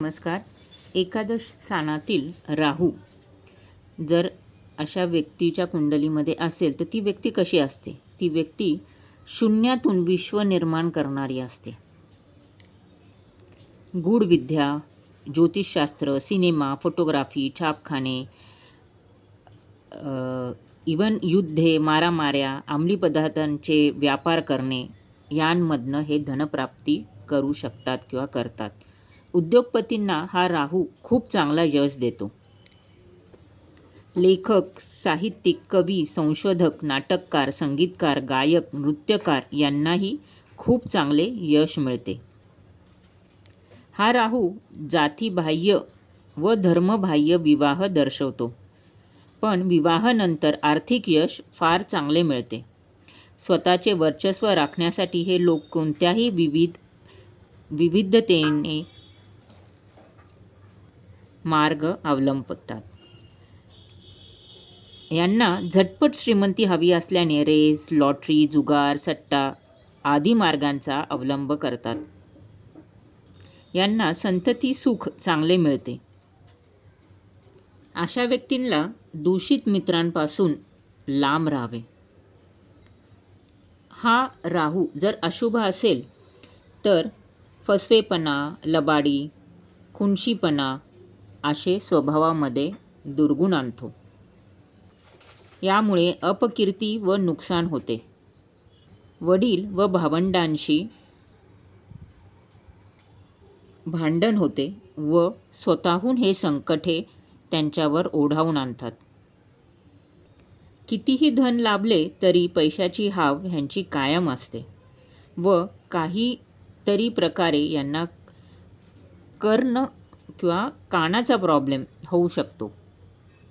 नमस्कार. एकादश स्थानातील राहू जर अशा व्यक्तीच्या कुंडलीमध्ये असेल तर ती व्यक्ती कशी असते? ती व्यक्ती शून्यातून विश्व निर्माण करणारी असते. गूढ विद्या, ज्योतिषशास्त्र, सिनेमा, फोटोग्राफी, छापखाने, इवन युद्धे, मारामाऱ्या, अंमली पदार्थांचे व्यापार करणे यांमधनं हे धनप्राप्ती करू शकतात किंवा करतात. उद्योगपतींना हा राहू खूप चांगला यश देतो. लेखक, साहित्यिक, कवी, संशोधक, नाटककार, संगीतकार, गायक, नृत्यकार यांनाही खूप चांगले यश मिळते. हा राहू जातीबाह्य व धर्मबाह्य विवाह दर्शवतो, पण विवाहानंतर आर्थिक यश फार चांगले मिळते. स्वतःचे वर्चस्व राखण्यासाठी हे लोक कोणत्याही विविधतेने मार्ग अवलंबतात. यांना झटपट श्रीमंती हवी असल्याने रेस, लॉटरी, जुगार, सट्टा आदी मार्गांचा अवलंब करतात. यांना संतती सुख चांगले मिळते. अशा व्यक्तींना दूषित मित्रांपासून लांब राहावे. हा राहू जर अशुभ असेल तर फसवेपणा, लबाडी, खुनशीपणा असे स्वभावामध्ये दुर्गुण आणतो. यामुळे अपकीर्ती व नुकसान होते. वडील व भावंडांशी भांडण होते व स्वतःहून हे संकटे त्यांच्यावर ओढावून आणतात. कितीही धन लाभले तरी पैशाची हाव ह्यांची कायम असते व काहीतरी प्रकारे यांना कर्ण किंवा कानाचा प्रॉब्लेम होऊ शकतो.